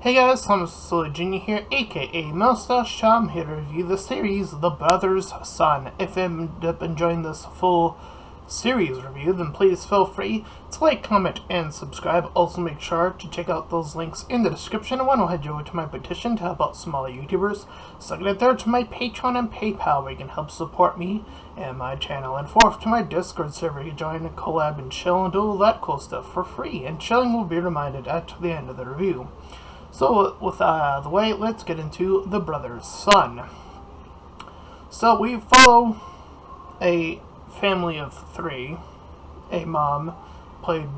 Hey guys, I'm Junior here, aka Mustached. I'm here to review the series The Brother's Son. If you end up enjoying this full series review, then please feel free to like, comment, and subscribe. Also make sure to check out those links in the description. I want to head you over to my petition to help out smaller YouTubers. Second and third to my Patreon and PayPal where you can help support me and my channel. And fourth to my Discord server, you can join, collab, and chill and do all that cool stuff for free. And chilling will be reminded at the end of the review. So, with that out of the way, let's get into The Brother's Son. So, we follow a family of three. A mom, played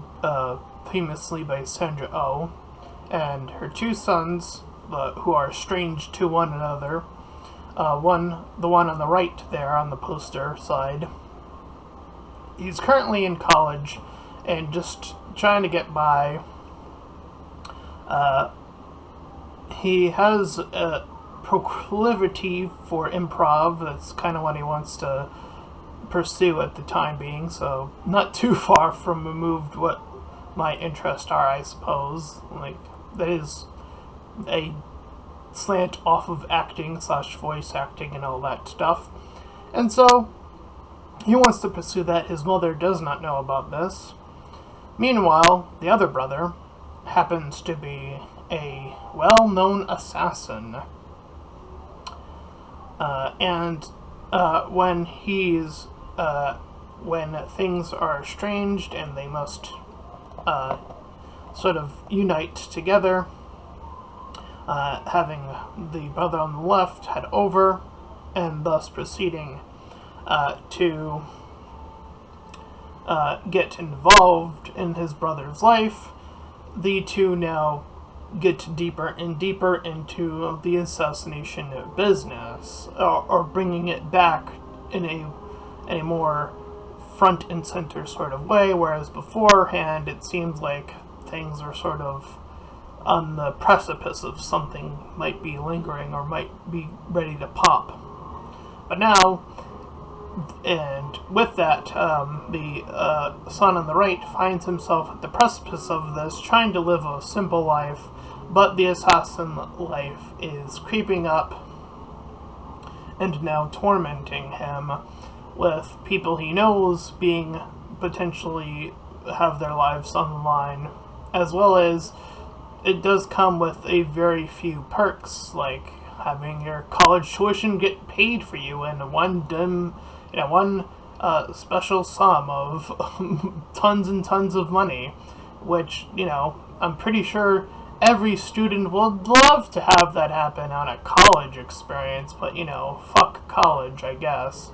famously by Sandra Oh, and her two sons, who are estranged to one another. The one on the right there on the poster side. He's currently in college and just trying to get by. He has a proclivity for improv. That's kind of what he wants to pursue at the time being, so not too far from removed what my interests are, I suppose. Like, that is a slant off of acting / voice acting and all that stuff. And so, he wants to pursue that. His mother does not know about this. Meanwhile, the other brother happens to be a well-known assassin. When things are estranged and they must sort of unite together, having the brother on the left head over and thus proceeding to get involved in his brother's life, the two now get deeper and deeper into the assassination business, or bringing it back in a more front and center sort of way, whereas beforehand it seems like things are sort of on the precipice of something might be lingering or might be ready to pop. But now, and with that, the son on the right finds himself at the precipice of this, trying to live a simple life, but the assassin life is creeping up and now tormenting him, with people he knows being potentially have their lives on the line, as well as it does come with a very few perks, like having your college tuition get paid for you in one special sum of tons and tons of money, which, I'm pretty sure every student would love to have that happen on a college experience, but, fuck college, I guess,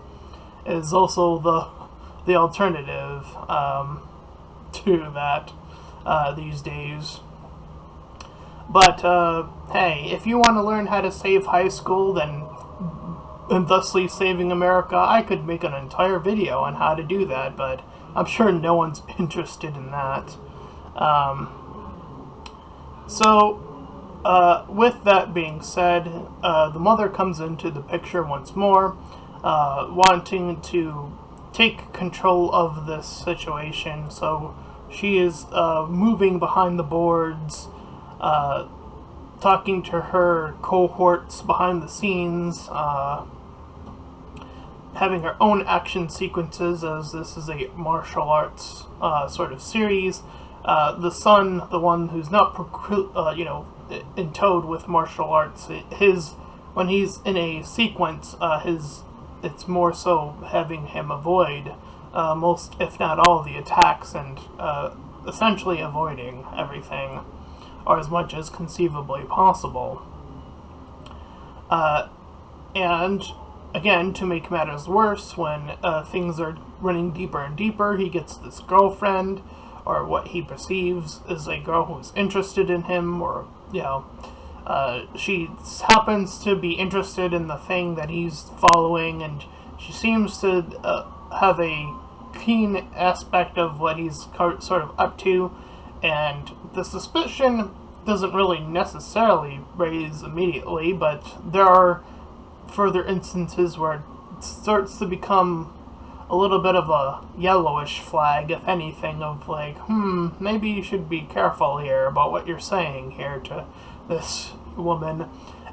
is also the alternative to that these days. But, hey, if you want to learn how to save high school, and thusly saving America, I could make an entire video on how to do that, but I'm sure no one's interested in that. With that being said, the mother comes into the picture once more, wanting to take control of this situation, so she is moving behind the boards, talking to her cohorts behind the scenes, having her own action sequences, as this is a martial arts sort of series. The son, the one who's not entowed with martial arts, when he's in a sequence, it's more so having him avoid most, if not all, of the attacks, and essentially avoiding everything, or as much as conceivably possible. And again, to make matters worse, when things are running deeper and deeper, he gets this girlfriend, or what he perceives is a girl who's interested in him, or, she happens to be interested in the thing that he's following, and she seems to have a keen aspect of what he's sort of up to, and the suspicion doesn't really necessarily raise immediately, but there are further instances where it starts to become a little bit of a yellowish flag, if anything, of like, maybe you should be careful here about what you're saying here to this woman.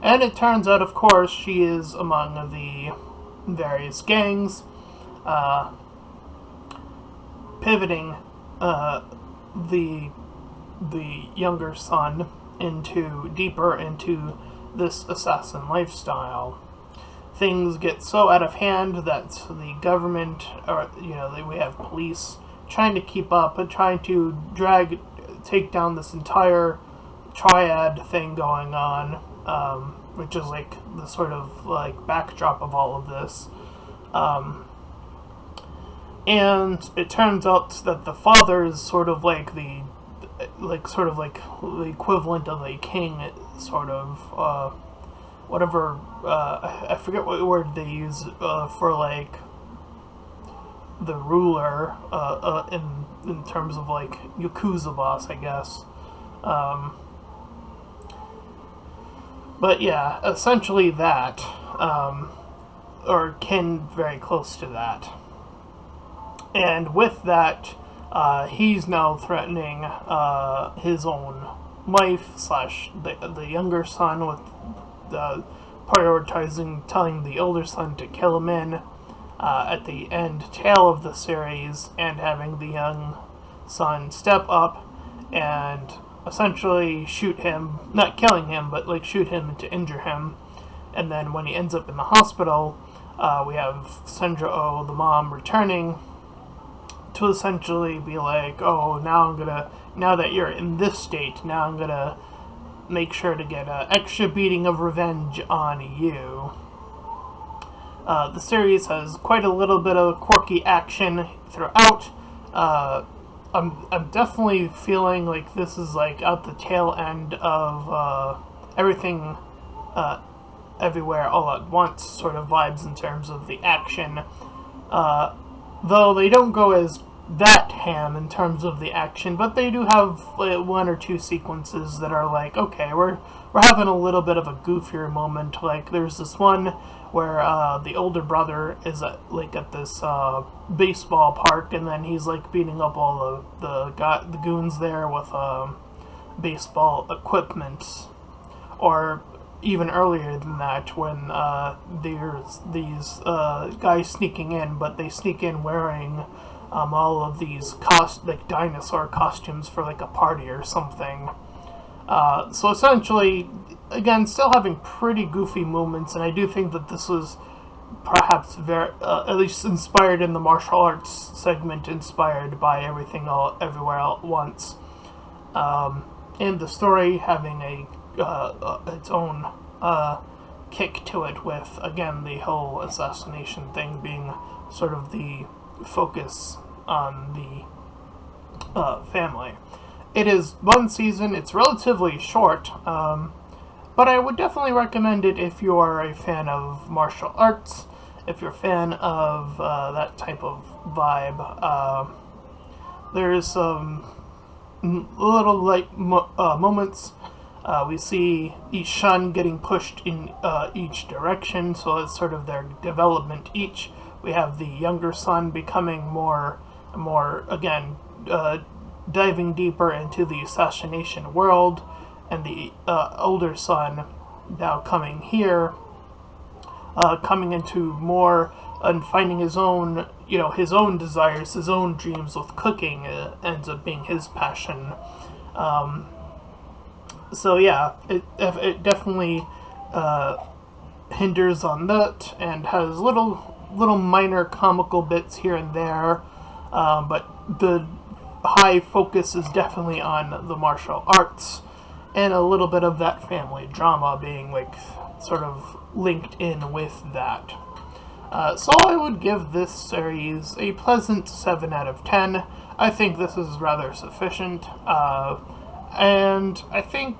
And it turns out, of course, she is among the various gangs, pivoting the younger son deeper into this assassin lifestyle. Things get so out of hand that the government, or we have police trying to keep up and trying to take down this entire triad thing going on, which is like the sort of like backdrop of all of this. And it turns out that the father is sort of like the equivalent of a king, sort of, whatever, I forget what word they use for like the ruler, in terms of like Yakuza boss, I guess. But yeah, essentially that, or kin very close to that. And with that, he's now threatening his own wife slash the younger son, with prioritizing telling the older son to kill him at the tail of the series, and having the young son step up and essentially shoot him, not killing him, but like shoot him to injure him. And then when he ends up in the hospital, we have Sandra Oh, the mom, returning to essentially be like, oh, now that you're in this state, now I'm gonna make sure to get an extra beating of revenge on you. The series has quite a little bit of quirky action throughout. I'm definitely feeling like this is like at the tail end of everything, everywhere, all at once sort of vibes in terms of the action. Though they don't go as that ham in terms of the action, but they do have one or two sequences that are like, okay, we're having a little bit of a goofier moment. Like there's this one where the older brother is at this baseball park, and then he's like beating up all the goons there with baseball equipment. Or even earlier than that, when there's these guys sneaking in, but they sneak in wearing all of these dinosaur costumes for like a party or something. So essentially, again, still having pretty goofy moments, and I do think that this was perhaps very, at least inspired in the martial arts segment, inspired by Everything Everywhere All at Once. And the story having its own kick to it, with, again, the whole assassination thing being sort of the focus on the family. It is one season, it's relatively short, but I would definitely recommend it if you are a fan of martial arts, if you're a fan of that type of vibe. There's some little light moments. We see each son getting pushed in each direction, so it's sort of their development each. We have the younger son becoming more again, diving deeper into the assassination world, and the older son now coming here, coming into more and finding his own desires, his own dreams with cooking. Ends up being his passion. So yeah, it definitely hinders on that, and has little minor comical bits here and there, but the high focus is definitely on the martial arts, and a little bit of that family drama being like sort of linked in with that. So I would give this series a pleasant 7 out of 10. I think this is rather sufficient, and I think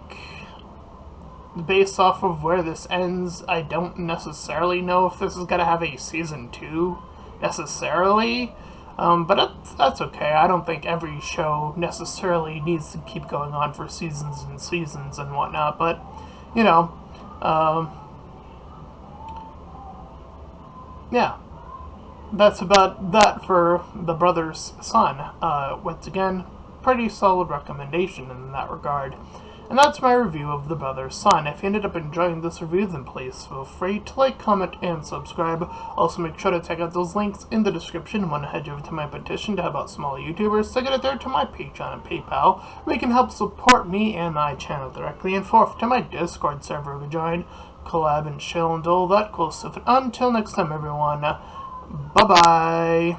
based off of where this ends, I don't necessarily know if this is going to have a season 2 necessarily, but that's okay. I don't think every show necessarily needs to keep going on for seasons and seasons and whatnot, but yeah. that's about that for The Brother's Son. Once again, pretty solid recommendation in that regard. And that's my review of The Brother's Son. If you ended up enjoying this review, then please feel free to like, comment, and subscribe. Also, make sure to check out those links in the description. Want to head over to my petition to help out small YouTubers, to get it there to my Patreon and PayPal, where you can help support me and my channel directly, and fourth, to my Discord server to join, collab, and chill, and all that cool stuff. And until next time, everyone, bye-bye.